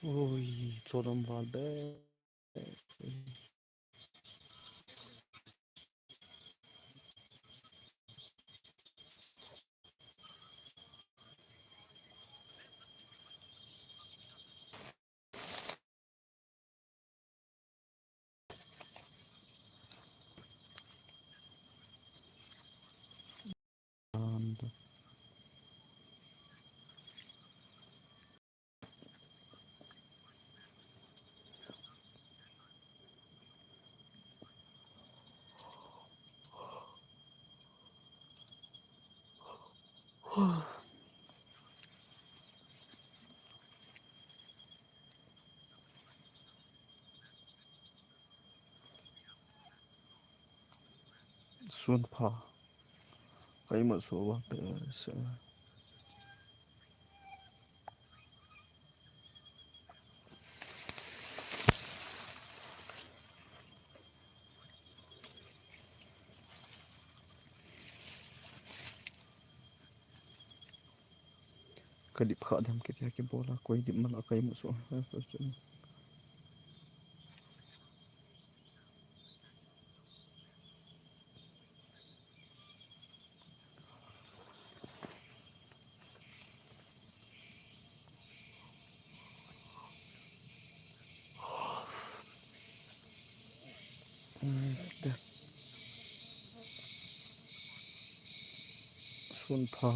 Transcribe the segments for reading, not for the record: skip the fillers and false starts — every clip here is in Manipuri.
Ôi, cho đâm vào bé. Xuân phà. Cái mà số vào bé sẽ. Cái điệp khá đem cái bố là quay điệp mà là cái mà số. Xuân phà.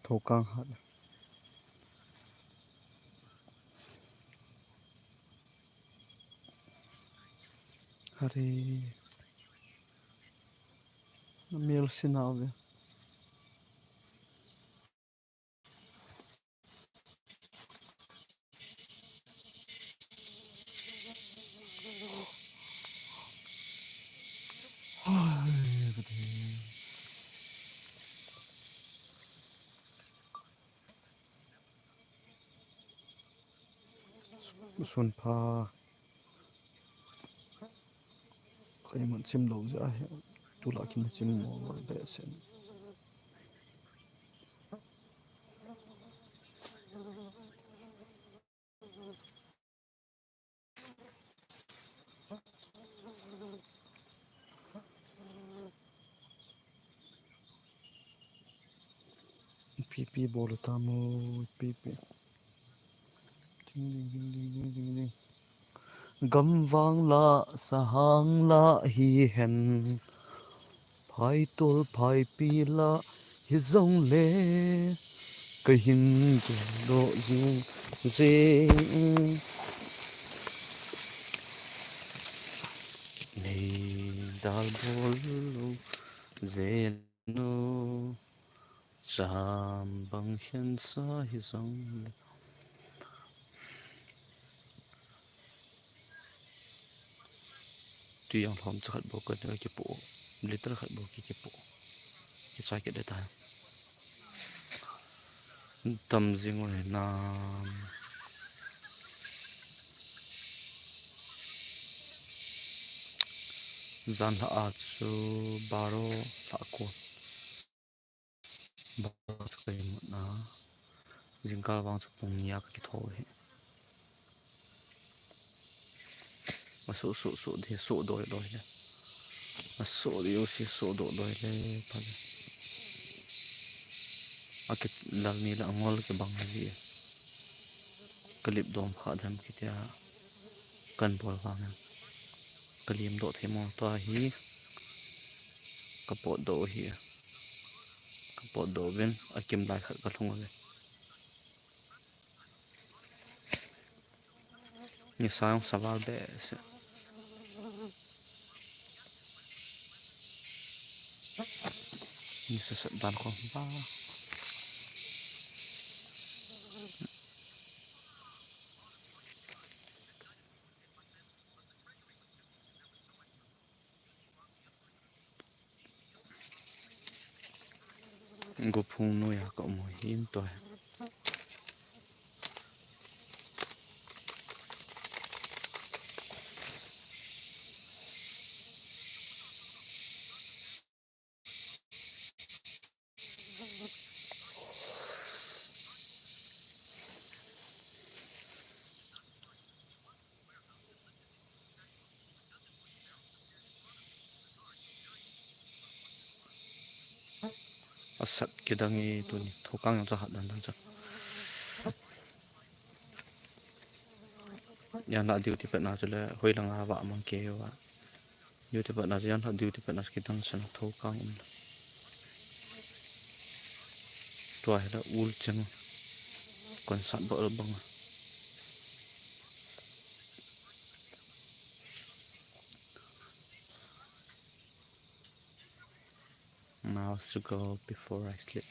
Thổ cang hạt. Hari. Miel sinal về. Xuân phà. Cái mà chim đầu ra hệ. Tu lại cái mà chim mò vào bé sẽ. Pipi bolu tamu. Pipi. Ding ding ding ding ding ding. Gam vang la sahang la hi hen. Phai tol phai pi la hi zong le. Cái hình của độ riêng riêng này đào bồ dễ nô chạm bằng khen sa hi song tuy yang thom chắc bộ cái này cái bộ liter khát bộ cái bộ cái trái cái đấy ta tâm riêng rồi nam gian là chu baro là cô baro cái một na riêng cả vang chụp bông nia cái thôi mà số thì số đôi đôi này mà số thì aussi số đôi này phải à cái lần này là ngol cái bằng gì clip dom khá thêm cái tia cần bol vàng clip độ thêm một toa hi kapot do hi kapot do bên à kim lại khát cái thùng này như sao saval bé như sẽ đàn con ba Go phung nuôi à cậu mồi hiếm tuổi. Asat kidangi tu ni thokang yang jahat dan jahat. Yang nak duty pet na chule hoi lang awa mang ke wa. Duty pet na yang nak duty pet na skidang san thokang um. Tua hela ul chang kon sat bo bang. Now to go before I sleep.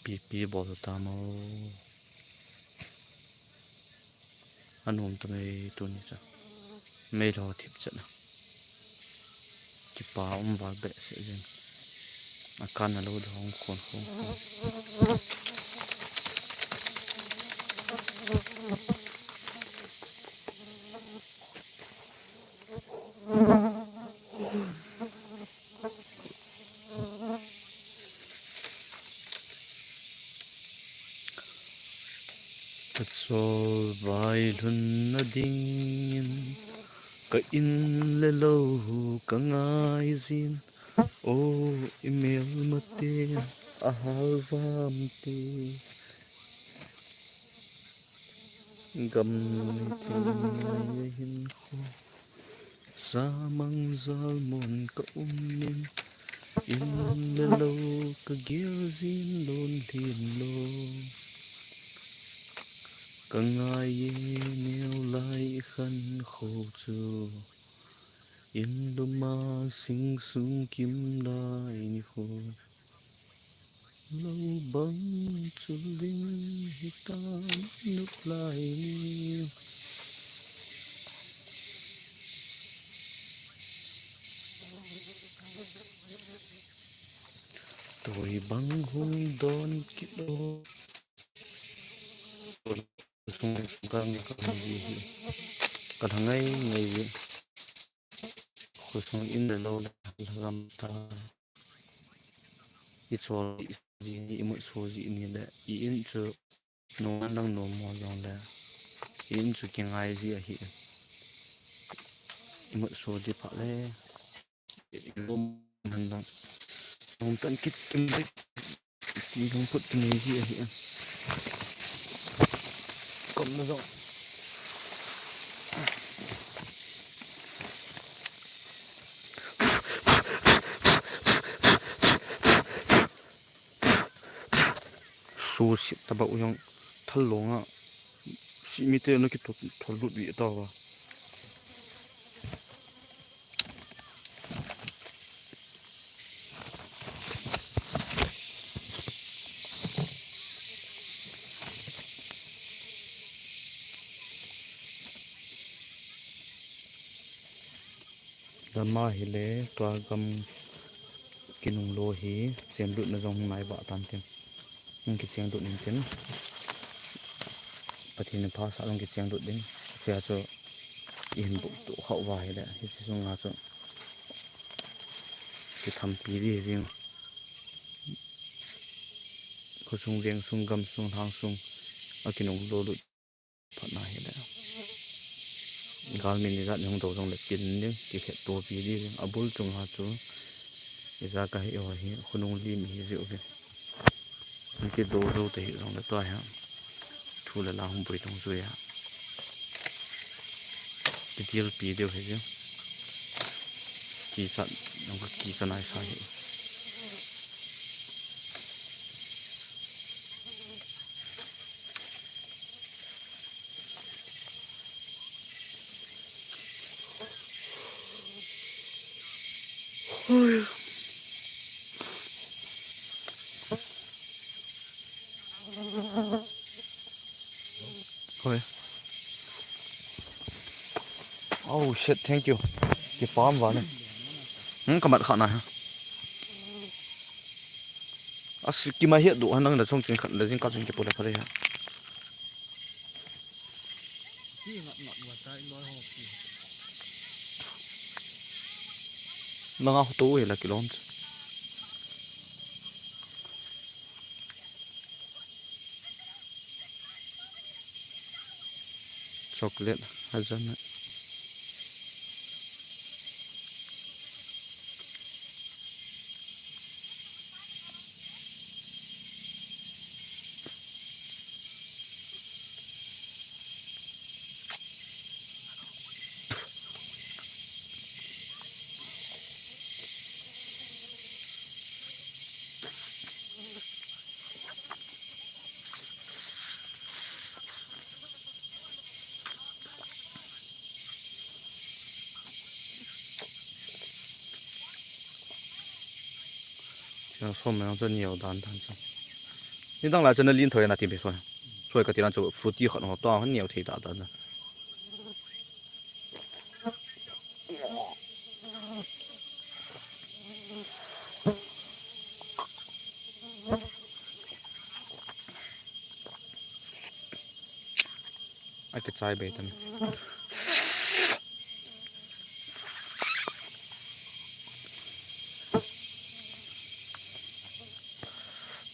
PP bol tamo. Anum tu me tu ni cha. Me lo tip cha na. Ki pa va be se jeng. Akan na lo dong kon kon. Sol vai lun na ding ka in le lo ka ngai zin o email mate ahal vam te gam tin hin kho sa mang zal mon ka min in le lo ka gil zin lon hin lo ka ngai neo lai khan kho chu in luma sing sung kim lai ni kho lâu băng chu linh hitam nước lại ni tôi băng hung đón kịp đô sung căng cái gì cả thằng ấy ngày khối sung in để lâu là làm ta ít số gì mỗi số gì như là in cho nó đang nó mò dòng là in cho cái ngày gì hiện mỗi số gì phải là lôm hành động không tận kích kinh đấy không phật cái này gì hiện cầm nó rộng số xịt ta bảo yang thal long à xịt mi te nó cái thal lụt bị tao à Dama hile tua gam kinung lo hi sem lut na zong nai ba tan tem ng ki cheng lut ning ten patin pa sa long ki cheng lut ding sia cho in bu tu khau wa hile hi chu nga cho ki tham pi ri ring ko sung veng sung gam sung hang sung a kinung lo lut phat na hile gal min ni za nyong do zong le kin ning ki khet to pi ri abul chung ha chu ra cái hiểu hi khunung lim hi diệu về cái đồ dâu thì rong là toài ha thu là không bồi trong rồi ha cái tiêu pi đều hết chứ kỳ trận nó có kỳ cái này sai Thôi. Oh shit, thank you. Cái palm vào này. Cái mặt khả này ha. Cái mà hiện đủ năng là trong chuyện khẩn là riêng cao trình cái bộ này phải đây ha. Nó ngao tú là cái lon. Chocolate hazelnut. Số lượng rất nhiều đàn xong. Nhưng đang là真的拎头那地别说，所以个地方就腹地很好，多很nhiều thì đã đàn rồi. Ai cái trái bể tên.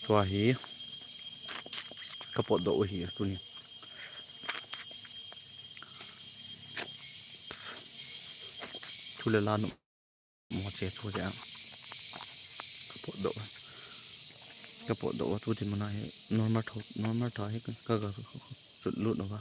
Tua hi. Kapot do hi tu ni. Thu le lan mo che thu ja. Kapot do tu thì mana hi normal tha hi ka sụt lụt nó vào.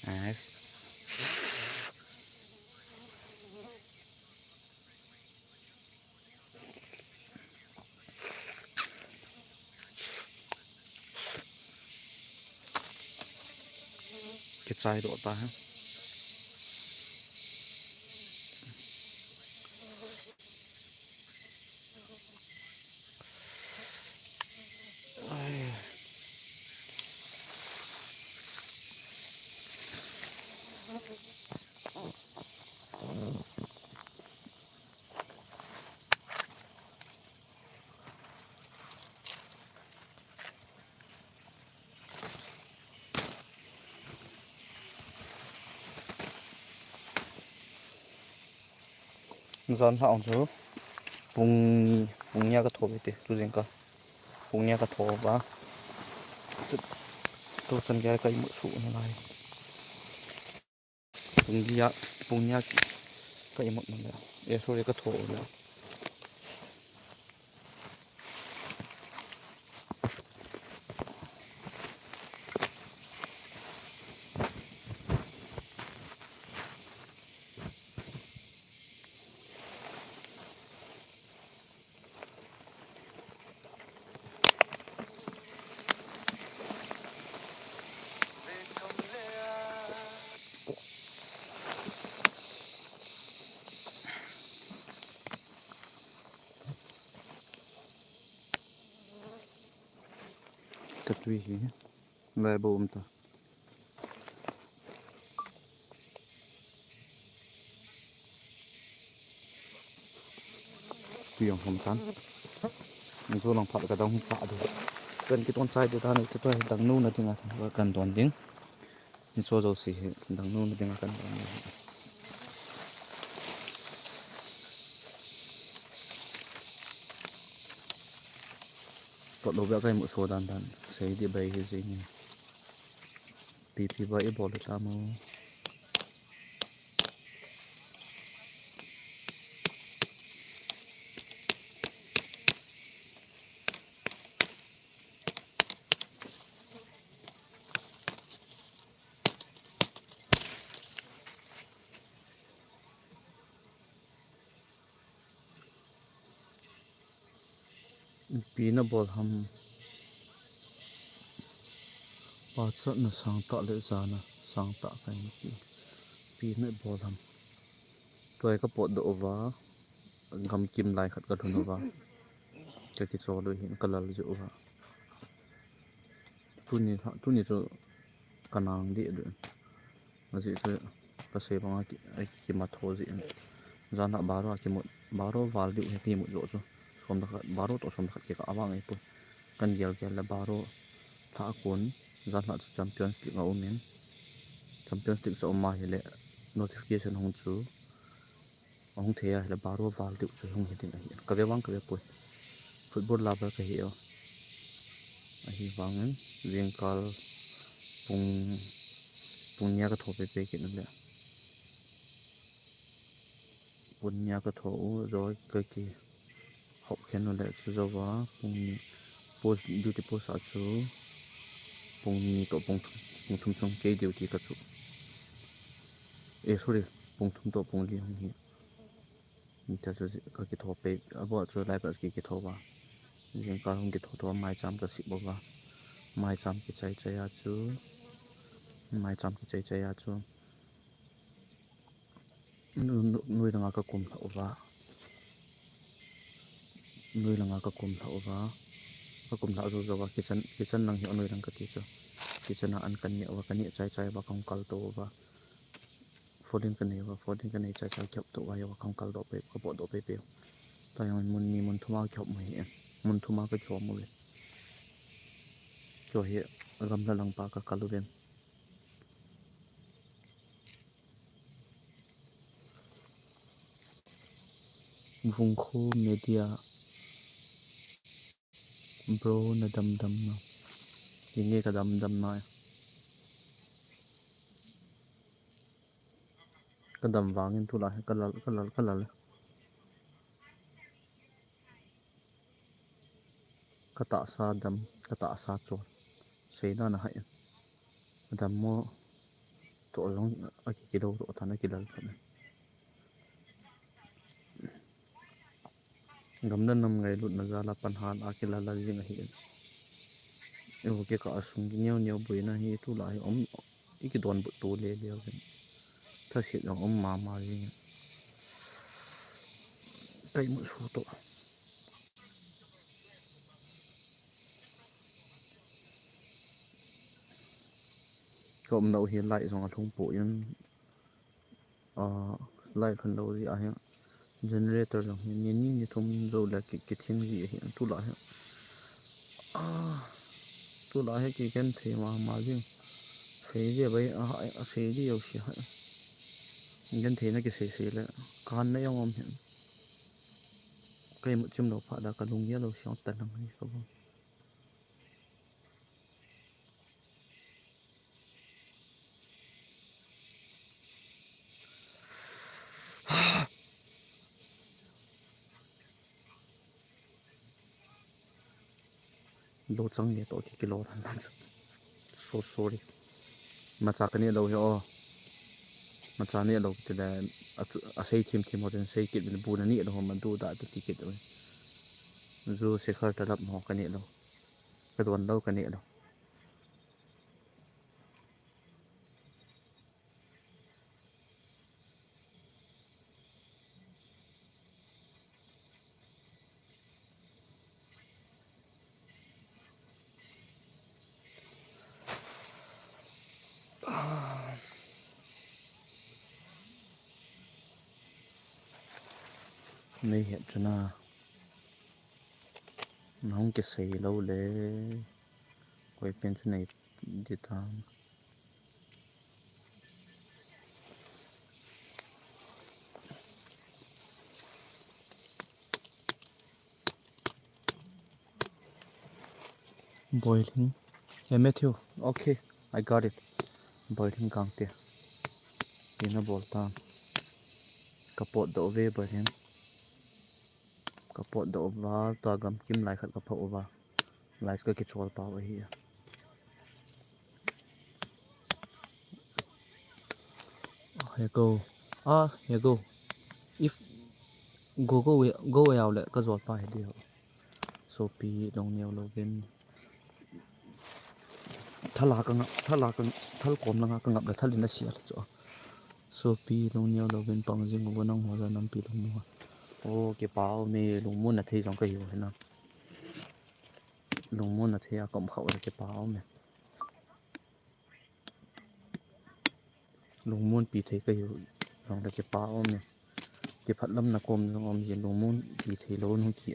Nice. Cái trái độ ta ha. Dân họng chứ vùng nhà cái thổ bị tê tu riêng cả vùng nhà cái thổ và tôi chân cái cây mũi sụ này vùng nhà cây một này để số cái thổ này thật tùy nhé về bồn ta tùy không tan mình số lòng phật cái đông xạ được gần cái con trai của ta này cái tôi đằng nu là tiếng à và cần toàn tiếng mình số dầu xỉ đằng nu là tiếng cần cậu đồ vẽ cây một số đàn đàn xây đi bày cái gì nhỉ pi ba e bol ta mo pi na bol ham pa cha na sang ta le za na sang ta kai pi na bol ham toy ka pot do wa gam kim lai khat ka thun wa ke ki cho do hin kalal ju wa tu ni cho kanang di do aji chu pa se bang ki ma tho ji zana baro ki mo baro wal di he mo lo chu som da baro to som khat ke ka awang e pu kan gel gel la baro tha kun zana chu champions league a umen champions league so ma hele notification hong chu hong thea hele baro wal di chu hong hitin a hi ka ve wang ka ve pu football la ba ka hi a hi wangen jengkal pung nya ka tho pe pe ke na punya ka tho rồi cái kỳ học khen nó lại chú dâu quá bùng post beauty post à chú bùng tổ bùng thum xong cái điều gì cả chú sorry bùng thum tổ bùng đi không hi mình ta chú cái kỳ thọ pe à bỏ chú lại bớt cái thọ quá riêng cả không cái thọ mai chăm cái xịt bỏ mai chăm cái trái trái à chú mai chăm cái trái trái à chú nuôi đang cái cùm thọ quá nuôi là cái cùm thọ quá cái cùm thọ rồi và kitchen năng hiệu nuôi đang cái gì kitchen ăn cái nhẹ và cái nhẹ trái trái và không cal tổ và folding cái này trái trái chọc tổ và không cal tổ pe có bộ tổ pe pe tại mình muốn thua chọc mày muốn thua cái chọc mày cho hiện gam là lăng pa cái calu bên vùng khu media bro na dam na nghe cái dam nói cái đầm vàng in thu lại cái lal cái tạ sa đầm cái tạ sa chôn xây na hay đầm mo tổ long ở cái đâu tổ thằng cái lal này gam na nam ngai lut na za la pan han a cái lal jing hi eu cái cả sung nhiều bụi na hi thu lại cái đòn bụi to le le thật sự là mà gì cây một số tổ cộng đầu hiện lại dòng thông bộ nhưng lại phần đầu gì à generator là hiện như thông rồi là cái thiên gì hiện tu lại tu lại cái thế mà riêng thế gì vậy thế gì đâu xí nhân thế nó cái xí là con đấy ông hiện cây một chim đầu phạ đã cả lùng đâu xí tận năng gì không lô trắng nhẹ tổ cái lô thằng so sorry mà chắc cái này đâu hiểu mà chắc này đâu thì là xây thêm một cái xây kit bên bùn này đâu mà tu đã tự kit rồi dù sẽ khơi trở lập họ cái này đâu cái tuần đâu cái này đâu này hiện cho na nó không cái xây lâu lệ quay bên chỗ này đi tham boiling yeah Matthew okay I got it Berlin kangte pina bolta kapot do ve Berlin kapot do ba ta gam kim lai khat ka pho ba lai ka ki chol pa wa hi here go here go if go out le ka zol pa hi dio so pi dong neo login thala ka thal kom la ka ngap la thalin la sia cho so pi dong neo login pang jing go nang ho nam pi dong mo o ke pao me lung mun na thei jong ka hiu na lung mun na thei a kom khau ke pao me lung mun pi thei ka hiu rong la ke pao me ke phat lam na kom jong om ji lung mun pi thei lo nu ki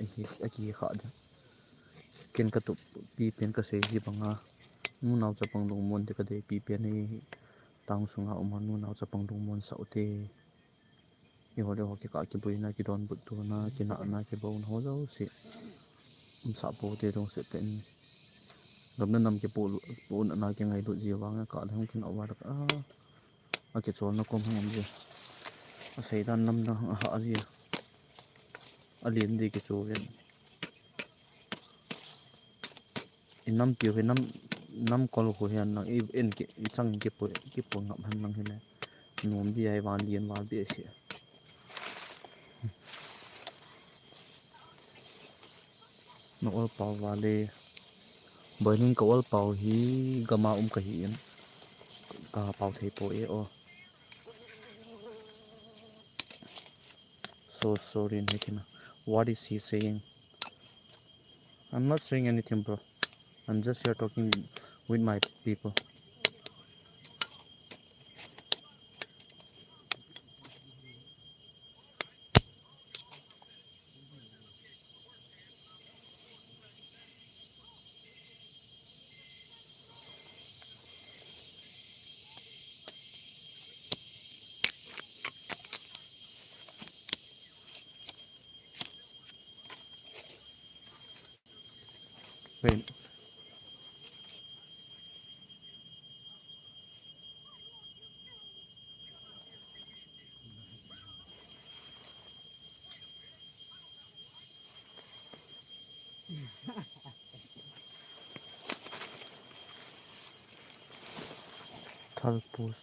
a ki kha da ken ka tu pi pen ka se ji banga nu naw cha pang lung mun te ka de pi pen ni tang sunga umar nu naw cha pang lung mun sa te i ho le ho ke ka ki buina ki don but tu na ki na ke bon ho zo si sa po te dong se ten gam na nam ke po na ke ngai du ji wanga ka thang kin awar a ke chol na kom hang ji a sei dan nam na ha ji a lien de ke chu ven in nam pi nam nam kol ko hian na en ke chang ke po ngam han nang hele nom bi ai wan lien wa bi se no ol paw wale Berlin ka ol paw hi gama ka hi in ka paw thei po e o so sorry Nikina. What is he saying? I'm not saying anything, bro. I'm just here talking with my people. Wait. Thalpo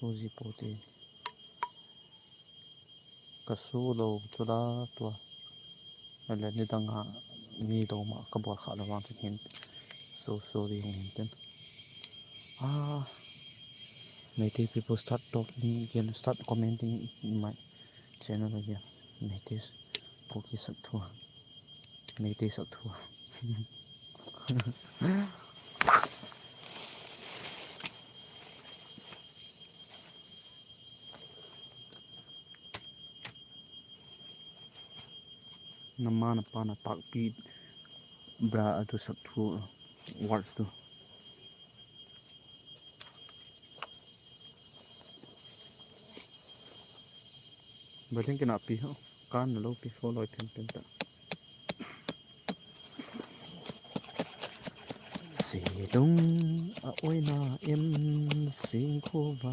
soji poti kasu lo chula tua ale ni danga mi do ma ka bo kha la wang chin so sorry ten Native people start talking again, start commenting in my channel again. Native poki sak thua Native sak thua nama na pa na tak pi bra atu sak thua words tu Berlin kena pi ho kan lo pi follow ten ta se dong a oi na em sing kho ba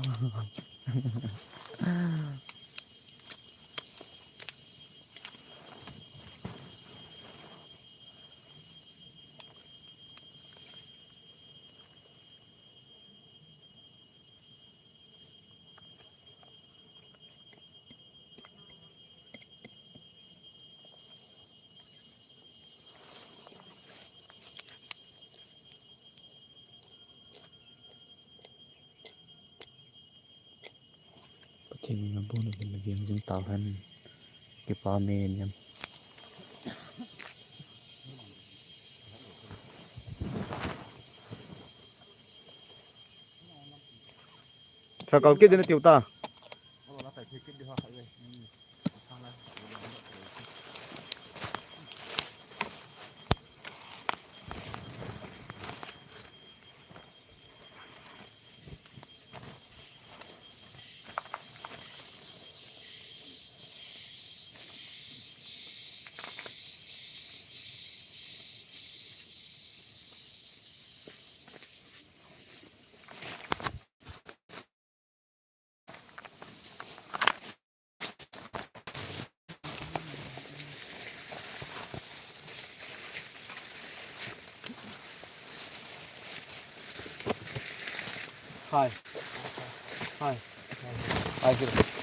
Pating na bo na bin naging jing tahan ke pa men yan sa kau ke din tiu ta Hi. Hi. Hi.